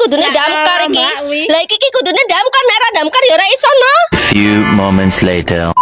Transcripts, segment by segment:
kudune damkar iki. Lah iki kudune damkar, nek ora damkar ya ora iso no. Few moments later.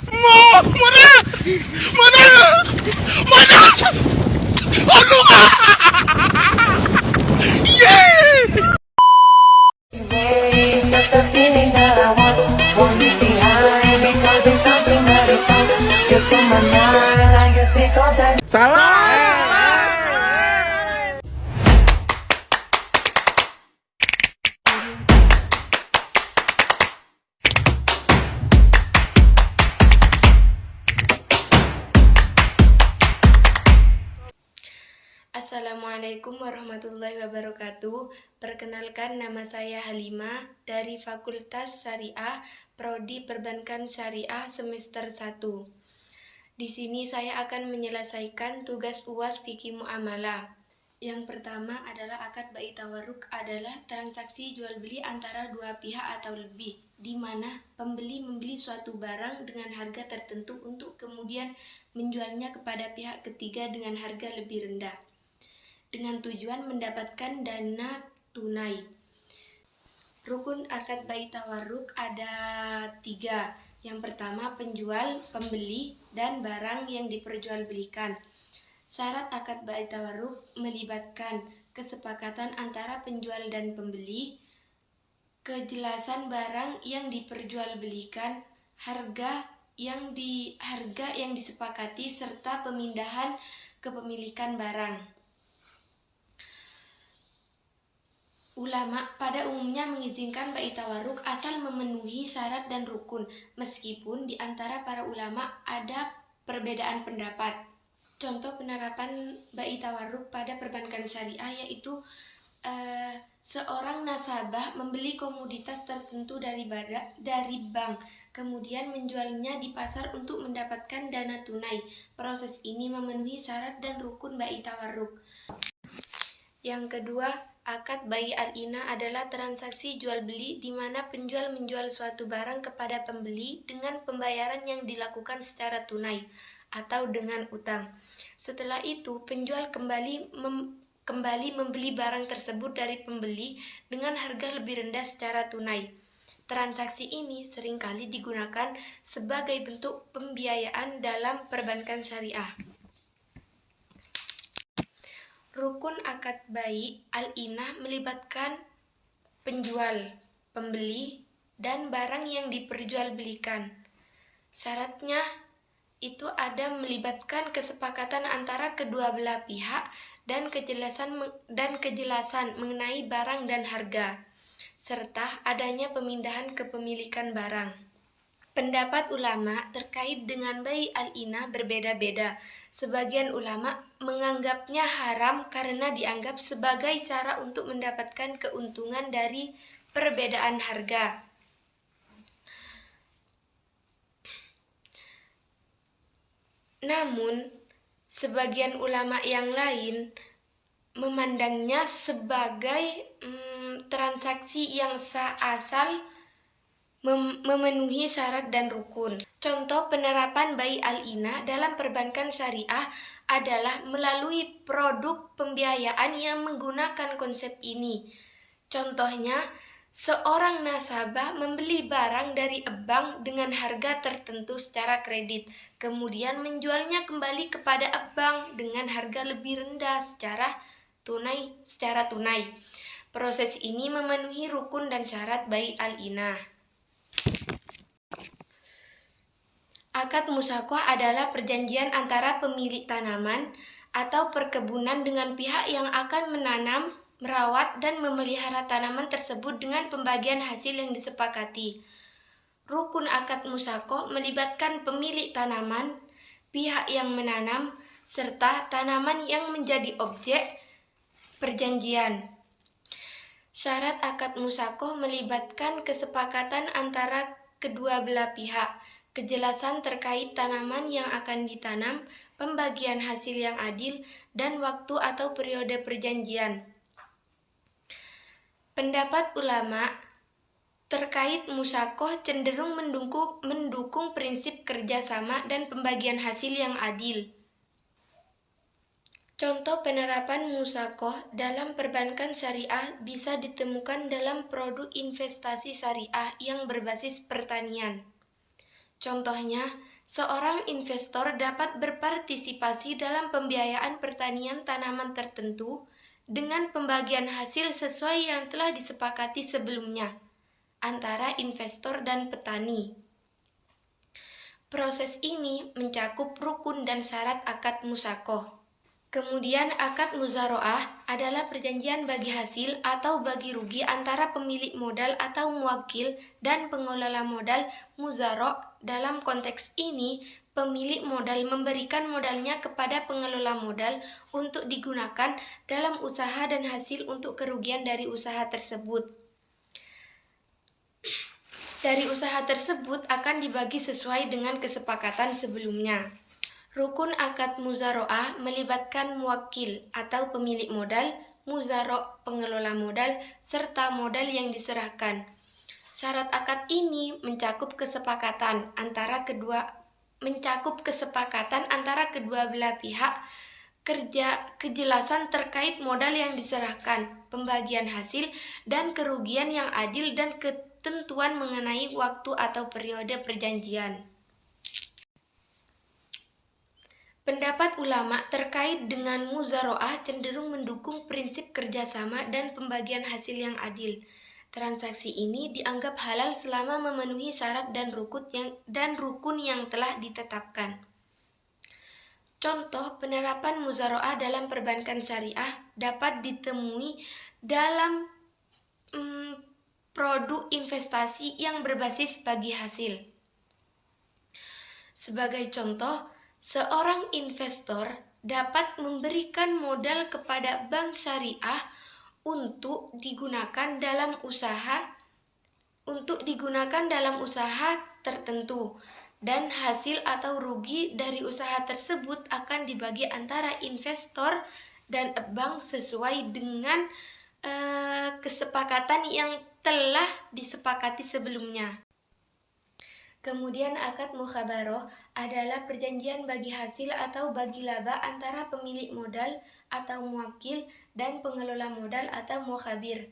Assalamualaikum warahmatullahi wabarakatuh. Perkenalkan, nama saya Halimah dari Fakultas Syariah, Prodi Perbankan Syariah semester 1. Di sini saya akan menyelesaikan tugas UAS Fikih Muamalah. Yang pertama adalah akad bai tawarruk, adalah transaksi jual beli antara dua pihak atau lebih, di mana pembeli membeli suatu barang dengan harga tertentu untuk kemudian menjualnya kepada pihak ketiga dengan harga lebih rendah, dengan tujuan mendapatkan dana tunai. Rukun akad bai tawarruk ada 3. Yang pertama, penjual, pembeli, dan barang yang diperjualbelikan. Syarat akad bai tawarruk melibatkan kesepakatan antara penjual dan pembeli, kejelasan barang yang diperjualbelikan, harga yang disepakati, serta pemindahan kepemilikan barang. Ulama pada umumnya mengizinkan bai tawarruk asal memenuhi syarat dan rukun, meskipun di antara para ulama ada perbedaan pendapat. Contoh penerapan bai tawarruk pada perbankan syariah yaitu seorang nasabah membeli komoditas tertentu dari bank, kemudian menjualnya di pasar untuk mendapatkan dana tunai. Proses ini memenuhi syarat dan rukun bai tawarruk. Yang kedua, akad bai al-ina adalah transaksi jual beli di mana penjual menjual suatu barang kepada pembeli dengan pembayaran yang dilakukan secara tunai atau dengan utang. Setelah itu, penjual kembali membeli barang tersebut dari pembeli dengan harga lebih rendah secara tunai. Transaksi ini seringkali digunakan sebagai bentuk pembiayaan dalam perbankan syariah. Rukun akad bai al-inah melibatkan penjual, pembeli, dan barang yang diperjualbelikan. Syaratnya itu ada melibatkan kesepakatan antara kedua belah pihak dan kejelasan mengenai barang dan harga, serta adanya pemindahan kepemilikan barang. Pendapat ulama terkait dengan bai al-inah berbeda-beda. Sebagian ulama menganggapnya haram karena dianggap sebagai cara untuk mendapatkan keuntungan dari perbedaan harga. Namun, sebagian ulama yang lain memandangnya sebagai transaksi yang sah asal memenuhi syarat dan rukun. Contoh penerapan bai al-ina dalam perbankan syariah adalah melalui produk pembiayaan yang menggunakan konsep ini. Contohnya, seorang nasabah membeli barang dari bank dengan harga tertentu secara kredit, kemudian menjualnya kembali kepada bank dengan harga lebih rendah secara tunai. Proses ini memenuhi rukun dan syarat bai al-inah. Akad musyakoh adalah perjanjian antara pemilik tanaman atau perkebunan dengan pihak yang akan menanam, merawat, dan memelihara tanaman tersebut dengan pembagian hasil yang disepakati. Rukun akad musyakoh melibatkan pemilik tanaman, pihak yang menanam, serta tanaman yang menjadi objek perjanjian. Syarat akad musyakoh melibatkan kesepakatan antara kedua belah pihak, kejelasan terkait tanaman yang akan ditanam, pembagian hasil yang adil, dan waktu atau periode perjanjian. Pendapat ulama terkait musyakoh cenderung mendukung prinsip kerjasama dan pembagian hasil yang adil. Contoh penerapan musaqoh dalam perbankan syariah bisa ditemukan dalam produk investasi syariah yang berbasis pertanian. Contohnya, seorang investor dapat berpartisipasi dalam pembiayaan pertanian tanaman tertentu dengan pembagian hasil sesuai yang telah disepakati sebelumnya antara investor dan petani. Proses ini mencakup rukun dan syarat akad musaqoh. Kemudian akad muzaroah adalah perjanjian bagi hasil atau bagi rugi antara pemilik modal atau muwakil dan pengelola modal muzaro. Dalam konteks ini, pemilik modal memberikan modalnya kepada pengelola modal untuk digunakan dalam usaha dan hasil untuk kerugian dari usaha tersebut. Dari usaha tersebut akan dibagi sesuai dengan kesepakatan sebelumnya. Rukun akad muzaroah melibatkan muwakil atau pemilik modal, muzaro pengelola modal, serta modal yang diserahkan. Syarat akad ini mencakup kesepakatan antara kedua belah pihak, kejelasan terkait modal yang diserahkan, pembagian hasil dan kerugian yang adil dan ketentuan mengenai waktu atau periode perjanjian. Pendapat ulama terkait dengan muzaroah cenderung mendukung prinsip kerjasama dan pembagian hasil yang adil. Transaksi ini dianggap halal selama memenuhi syarat dan rukun yang telah ditetapkan. Contoh penerapan muzaroah dalam perbankan syariah dapat ditemui dalam produk investasi yang berbasis bagi hasil. Sebagai contoh, seorang investor dapat memberikan modal kepada bank syariah untuk digunakan dalam usaha tertentu, dan hasil atau rugi dari usaha tersebut akan dibagi antara investor dan bank sesuai dengan kesepakatan yang telah disepakati sebelumnya. Kemudian akad mukhabaroh adalah perjanjian bagi hasil atau bagi laba antara pemilik modal atau muwakil dan pengelola modal atau mukhabir.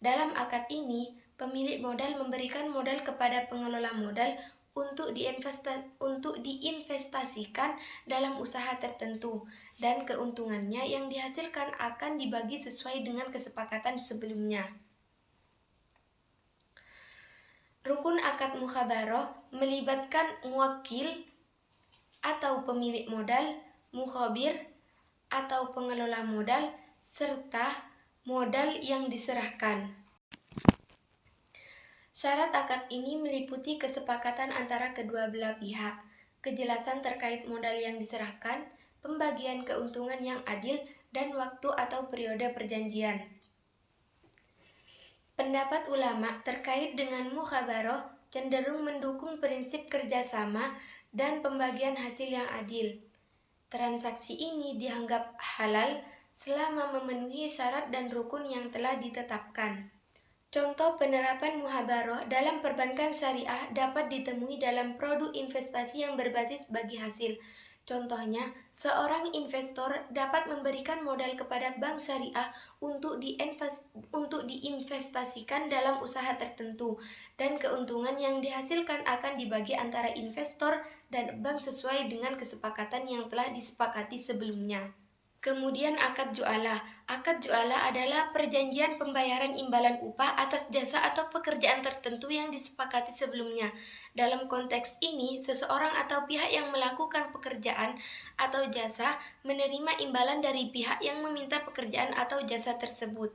Dalam akad ini, pemilik modal memberikan modal kepada pengelola modal untuk diinvestasikan dalam usaha tertentu, dan keuntungannya yang dihasilkan akan dibagi sesuai dengan kesepakatan sebelumnya. Rukun akad mukhabaroh melibatkan muwakil atau pemilik modal, mukhabir atau pengelola modal, serta modal yang diserahkan. Syarat akad ini meliputi kesepakatan antara kedua belah pihak, kejelasan terkait modal yang diserahkan, pembagian keuntungan yang adil, dan waktu atau periode perjanjian. Pendapat ulama terkait dengan mukhabaroh cenderung mendukung prinsip kerjasama dan pembagian hasil yang adil. Transaksi ini dianggap halal selama memenuhi syarat dan rukun yang telah ditetapkan. Contoh penerapan mukhabaroh dalam perbankan syariah dapat ditemui dalam produk investasi yang berbasis bagi hasil. Contohnya, seorang investor dapat memberikan modal kepada bank syariah untuk diinvestasikan dalam usaha tertentu, dan keuntungan yang dihasilkan akan dibagi antara investor dan bank sesuai dengan kesepakatan yang telah disepakati sebelumnya. Kemudian akad ju'alah. Akad ju'alah adalah perjanjian pembayaran imbalan upah atas jasa atau pekerjaan tertentu yang disepakati sebelumnya. Dalam konteks ini, seseorang atau pihak yang melakukan pekerjaan atau jasa menerima imbalan dari pihak yang meminta pekerjaan atau jasa tersebut.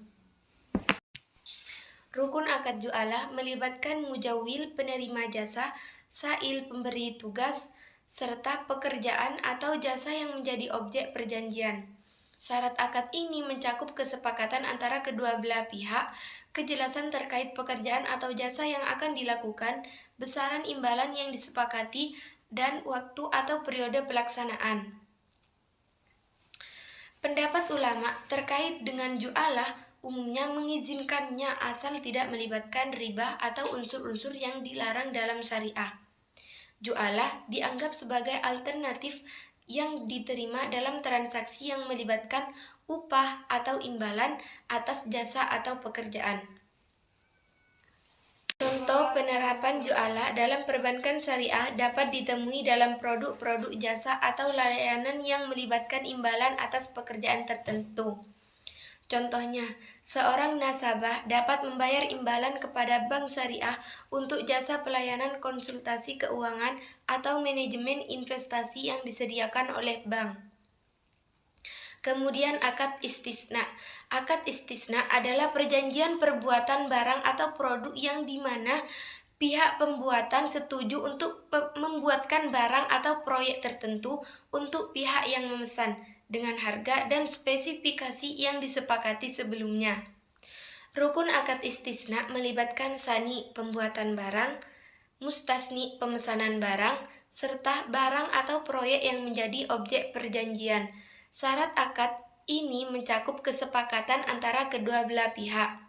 Rukun akad ju'alah melibatkan mujawil penerima jasa, sa'il pemberi tugas, serta pekerjaan atau jasa yang menjadi objek perjanjian. Syarat akad ini mencakup kesepakatan antara kedua belah pihak, kejelasan terkait pekerjaan atau jasa yang akan dilakukan, besaran imbalan yang disepakati, dan waktu atau periode pelaksanaan. Pendapat ulama terkait dengan ju'alah umumnya mengizinkannya asal tidak melibatkan riba atau unsur-unsur yang dilarang dalam syariah. Ju'alah dianggap sebagai alternatif yang diterima dalam transaksi yang melibatkan upah atau imbalan atas jasa atau pekerjaan. Contoh penerapan jualah dalam perbankan syariah dapat ditemui dalam produk-produk jasa atau layanan yang melibatkan imbalan atas pekerjaan tertentu. Contohnya, seorang nasabah dapat membayar imbalan kepada bank syariah untuk jasa pelayanan konsultasi keuangan atau manajemen investasi yang disediakan oleh bank. Kemudian akad istisna. Akad istisna adalah perjanjian perbuatan barang atau produk yang dimana pihak pembuatan setuju untuk membuatkan barang atau proyek tertentu untuk pihak yang memesan dengan harga dan spesifikasi yang disepakati sebelumnya. Rukun akad istisna melibatkan sani pembuatan barang, mustasni pemesanan barang, serta barang atau proyek yang menjadi objek perjanjian. Syarat akad ini mencakup kesepakatan antara kedua belah pihak,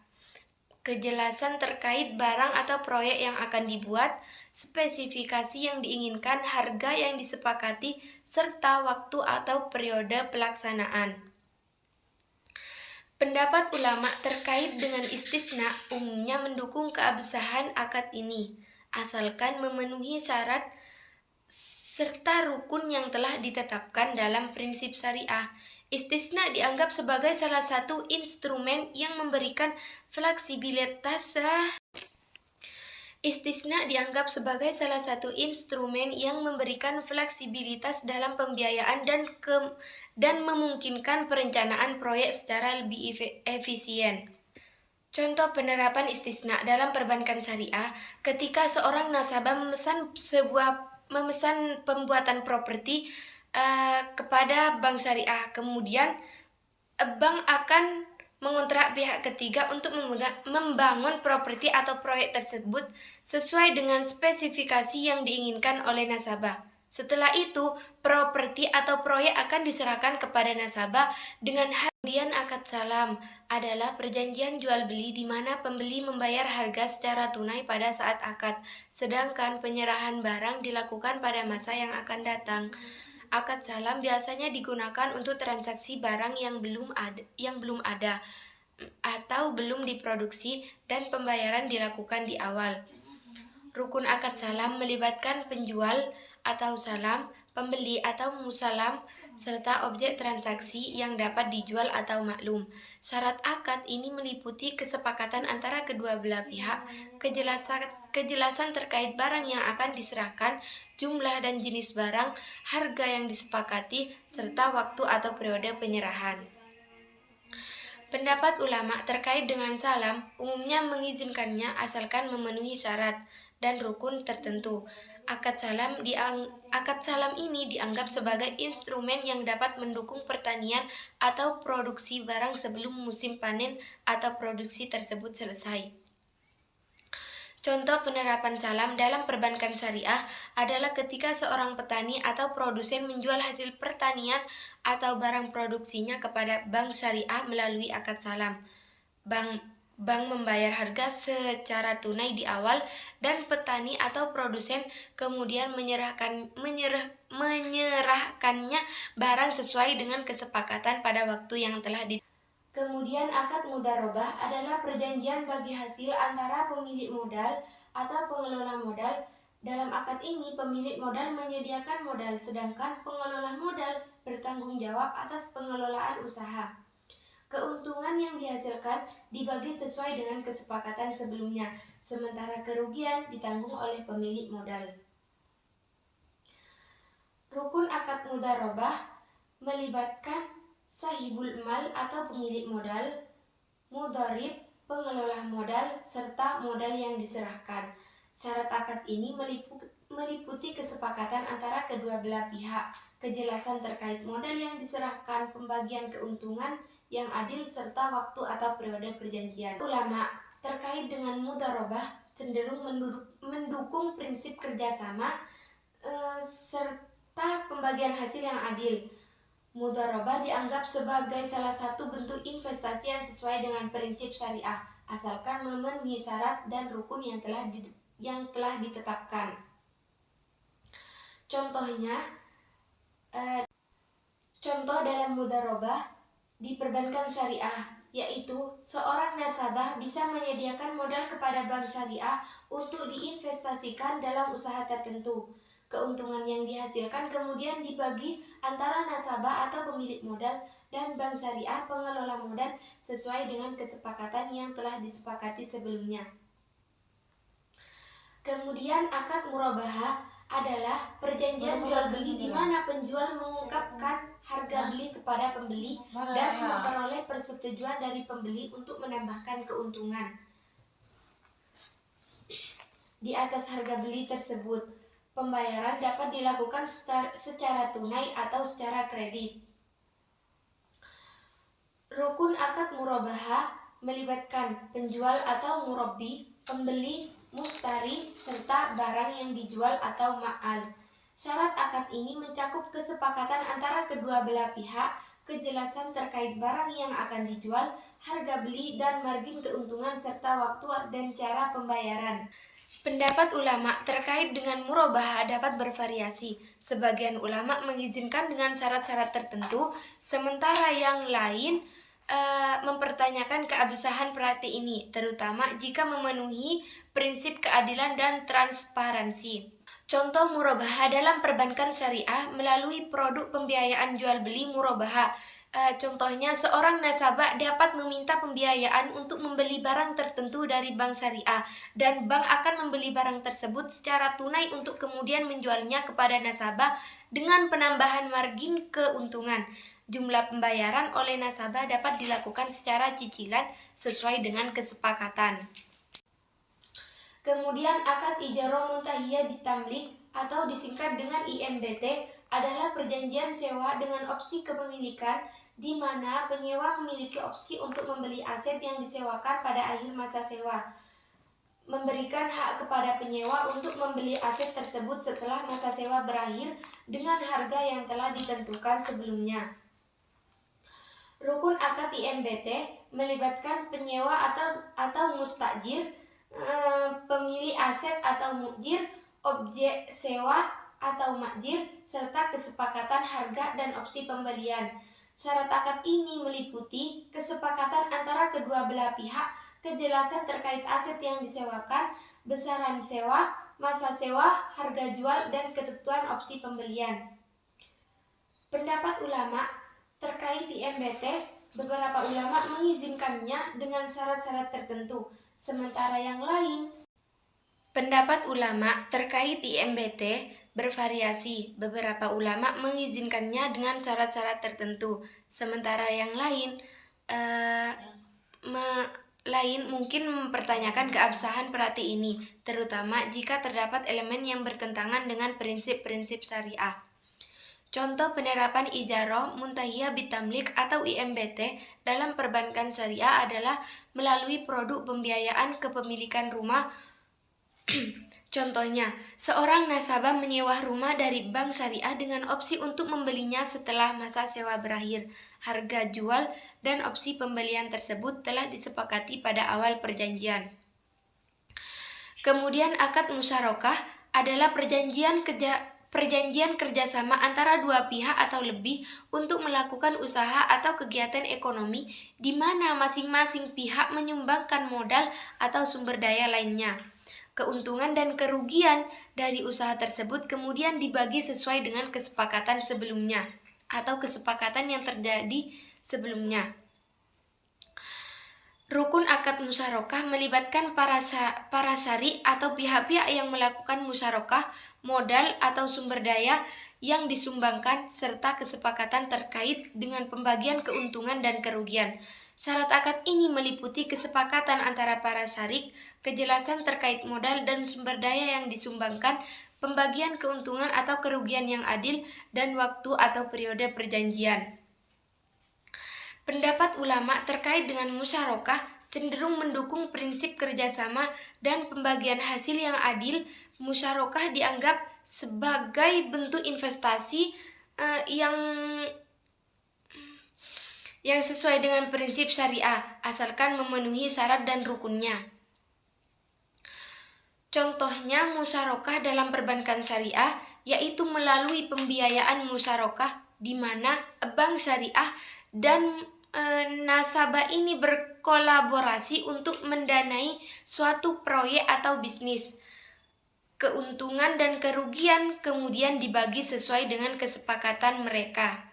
kejelasan terkait barang atau proyek yang akan dibuat, spesifikasi yang diinginkan, harga yang disepakati, serta waktu atau periode pelaksanaan. Pendapat ulama terkait dengan istisna umumnya mendukung keabsahan akad ini, asalkan memenuhi syarat serta rukun yang telah ditetapkan dalam prinsip syariah. Istisna dianggap sebagai salah satu instrumen yang memberikan fleksibilitas. Istisna dianggap sebagai salah satu instrumen yang memberikan fleksibilitas dalam pembiayaan dan memungkinkan perencanaan proyek secara lebih efisien. Contoh penerapan istisna dalam perbankan syariah, ketika seorang nasabah memesan pembuatan properti kepada bank syariah, kemudian bank akan mengontrak pihak ketiga untuk membangun properti atau proyek tersebut sesuai dengan spesifikasi yang diinginkan oleh nasabah. Setelah itu, properti atau proyek akan diserahkan kepada nasabah dengan kemudian akad salam adalah perjanjian jual beli di mana pembeli membayar harga secara tunai pada saat akad, sedangkan penyerahan barang dilakukan pada masa yang akan datang. Akad salam biasanya digunakan untuk transaksi barang yang belum ada atau belum diproduksi dan pembayaran dilakukan di awal. Rukun akad salam melibatkan penjual atau salam, pembeli atau musalam, serta objek transaksi yang dapat dijual atau maklum. Syarat akad ini meliputi kesepakatan antara kedua belah pihak, kejelasan terkait barang yang akan diserahkan, jumlah dan jenis barang, harga yang disepakati, serta waktu atau periode penyerahan. Pendapat ulama terkait dengan salam umumnya mengizinkannya asalkan memenuhi syarat dan rukun tertentu. Akad salam ini dianggap sebagai instrumen yang dapat mendukung pertanian atau produksi barang sebelum musim panen atau produksi tersebut selesai. Contoh penerapan salam dalam perbankan syariah adalah ketika seorang petani atau produsen menjual hasil pertanian atau barang produksinya kepada bank syariah melalui akad salam. Bank membayar harga secara tunai di awal dan petani atau produsen kemudian menyerahkannya barang sesuai dengan kesepakatan pada waktu yang telah Kemudian akad mudharabah adalah perjanjian bagi hasil antara pemilik modal atau pengelola modal. Dalam akad ini pemilik modal menyediakan modal sedangkan pengelola modal bertanggung jawab atas pengelolaan usaha. Keuntungan yang dihasilkan dibagi sesuai dengan kesepakatan sebelumnya, sementara kerugian ditanggung oleh pemilik modal. Rukun akad mudharabah melibatkan sahibul mal atau pemilik modal, mudharib pengelola modal, serta modal yang diserahkan. Syarat akad ini meliputi kesepakatan antara kedua belah pihak, kejelasan terkait modal yang diserahkan, pembagian keuntungan yang adil, serta waktu atau periode perjanjian. Ulama terkait dengan mudharabah cenderung mendukung prinsip kerjasama serta pembagian hasil yang adil. Mudharabah dianggap sebagai salah satu bentuk investasi yang sesuai dengan prinsip syariah, asalkan memenuhi syarat dan rukun yang telah ditetapkan. Contohnya, Contoh dalam mudharabah di perbankan syariah, yaitu seorang nasabah bisa menyediakan modal kepada bank syariah untuk diinvestasikan dalam usaha tertentu. Keuntungan yang dihasilkan kemudian dibagi antara nasabah atau pemilik modal dan bank syariah pengelola modal sesuai dengan kesepakatan yang telah disepakati sebelumnya. Kemudian akad murabahah adalah perjanjian jual beli di mana penjual mengungkapkan harga beli kepada pembeli dan memperoleh persetujuan dari pembeli untuk menambahkan keuntungan di atas harga beli tersebut. Pembayaran dapat dilakukan secara tunai atau secara kredit. Rukun akad murabahah melibatkan penjual atau murabbi, pembeli, mustari, serta barang yang dijual atau ma'al. Syarat akad ini mencakup kesepakatan antara kedua belah pihak, kejelasan terkait barang yang akan dijual, harga beli dan margin keuntungan serta waktu dan cara pembayaran. Pendapat ulama terkait dengan murabahah dapat bervariasi. Sebagian ulama mengizinkan dengan syarat-syarat tertentu, sementara yang lain mempertanyakan keabsahan praktik ini, terutama jika memenuhi prinsip keadilan dan transparansi. Contoh murabahah dalam perbankan syariah melalui produk pembiayaan jual beli murabahah. Contohnya, seorang nasabah dapat meminta pembiayaan untuk membeli barang tertentu dari bank syariah, dan bank akan membeli barang tersebut secara tunai untuk kemudian menjualnya kepada nasabah dengan penambahan margin keuntungan. Jumlah pembayaran oleh nasabah dapat dilakukan secara cicilan sesuai dengan kesepakatan. Kemudian akad ijarah muntahiyah bitamlik atau disingkat dengan IMBT adalah perjanjian sewa dengan opsi kepemilikan di mana penyewa memiliki opsi untuk membeli aset yang disewakan pada akhir masa sewa, memberikan hak kepada penyewa untuk membeli aset tersebut setelah masa sewa berakhir dengan harga yang telah ditentukan sebelumnya. Rukun akad IMBT melibatkan penyewa atau mustajir, pemilik aset atau mujir, objek sewa atau makjir, serta kesepakatan harga dan opsi pembelian. Syarat akad ini meliputi kesepakatan antara kedua belah pihak, kejelasan terkait aset yang disewakan, besaran sewa, masa sewa, harga jual, dan ketentuan opsi pembelian. Pendapat ulama terkait IMBT, beberapa ulama mengizinkannya dengan syarat-syarat tertentu, sementara yang lain. Pendapat ulama terkait IMBT bervariasi. Beberapa ulama mengizinkannya dengan syarat-syarat tertentu, sementara yang lain mungkin mempertanyakan keabsahan praktik ini, terutama jika terdapat elemen yang bertentangan dengan prinsip-prinsip syariah. Contoh penerapan ijarah muntahiyah bitamlik atau IMBT dalam perbankan syariah adalah melalui produk pembiayaan kepemilikan rumah. Contohnya, seorang nasabah menyewa rumah dari bank syariah dengan opsi untuk membelinya setelah masa sewa berakhir. Harga jual dan opsi pembelian tersebut telah disepakati pada awal perjanjian. Kemudian akad musyarakah adalah perjanjian kerjasama antara dua pihak atau lebih untuk melakukan usaha atau kegiatan ekonomi di mana masing-masing pihak menyumbangkan modal atau sumber daya lainnya. Keuntungan dan kerugian dari usaha tersebut kemudian dibagi sesuai dengan kesepakatan sebelumnya atau kesepakatan yang terjadi sebelumnya. Rukun akad musyarakah melibatkan para syari atau pihak-pihak yang melakukan musyarakah, modal atau sumber daya yang disumbangkan, serta kesepakatan terkait dengan pembagian keuntungan dan kerugian. Syarat akad ini meliputi kesepakatan antara para syarik, kejelasan terkait modal dan sumber daya yang disumbangkan, pembagian keuntungan atau kerugian yang adil, dan waktu atau periode perjanjian. Pendapat ulama terkait dengan musyarakah cenderung mendukung prinsip kerjasama dan pembagian hasil yang adil. Musyarakah dianggap sebagai bentuk investasi yang sesuai dengan prinsip syariah, asalkan memenuhi syarat dan rukunnya. Contohnya musyarakah dalam perbankan syariah, yaitu melalui pembiayaan musyarakah, di mana bank syariah dan nasabah ini berkolaborasi untuk mendanai suatu proyek atau bisnis. Keuntungan dan kerugian kemudian dibagi sesuai dengan kesepakatan mereka.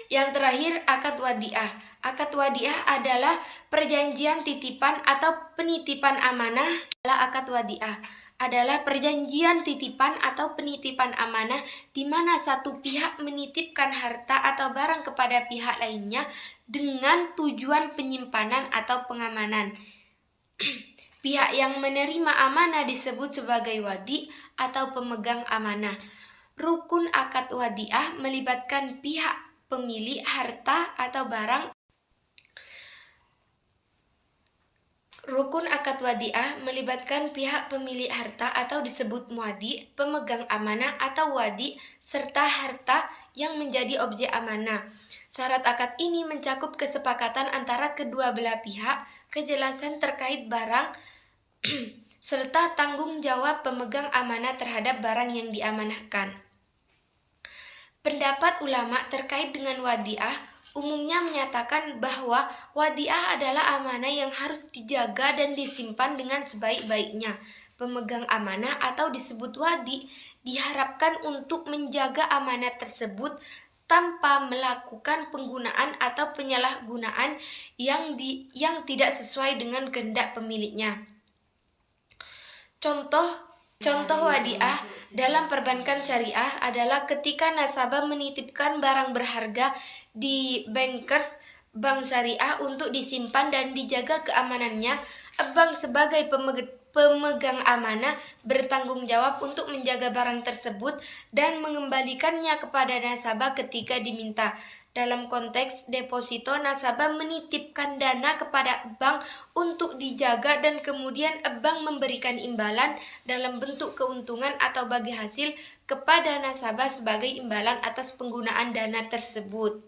Yang terakhir, akad wadiah. Akad wadiah adalah perjanjian titipan atau penitipan amanah. Akad wadiah adalah perjanjian titipan atau penitipan amanah di mana satu pihak menitipkan harta atau barang kepada pihak lainnya dengan tujuan penyimpanan atau pengamanan. Pihak yang menerima amanah disebut sebagai wadi atau pemegang amanah. Rukun akad wadiah melibatkan pihak pemilik harta atau barang. Rukun akad wadiah melibatkan pihak pemilik harta atau disebut muadi, pemegang amanah atau wadi, serta harta yang menjadi objek amanah. Syarat akad ini mencakup kesepakatan antara kedua belah pihak, kejelasan terkait barang, serta tanggung jawab pemegang amanah terhadap barang yang diamanahkan. Pendapat ulama terkait dengan wadiah umumnya menyatakan bahwa wadiah adalah amanah yang harus dijaga dan disimpan dengan sebaik-baiknya. Pemegang amanah atau disebut wadi diharapkan untuk menjaga amanah tersebut tanpa melakukan penggunaan atau penyalahgunaan yang tidak sesuai dengan kehendak pemiliknya. Contoh wadiah dalam perbankan syariah adalah ketika nasabah menitipkan barang berharga di bank syariah untuk disimpan dan dijaga keamanannya. Bank sebagai pemegang amanah bertanggung jawab untuk menjaga barang tersebut dan mengembalikannya kepada nasabah ketika diminta. Dalam konteks deposito, nasabah menitipkan dana kepada bank untuk dijaga dan kemudian bank memberikan imbalan dalam bentuk keuntungan atau bagi hasil kepada nasabah sebagai imbalan atas penggunaan dana tersebut.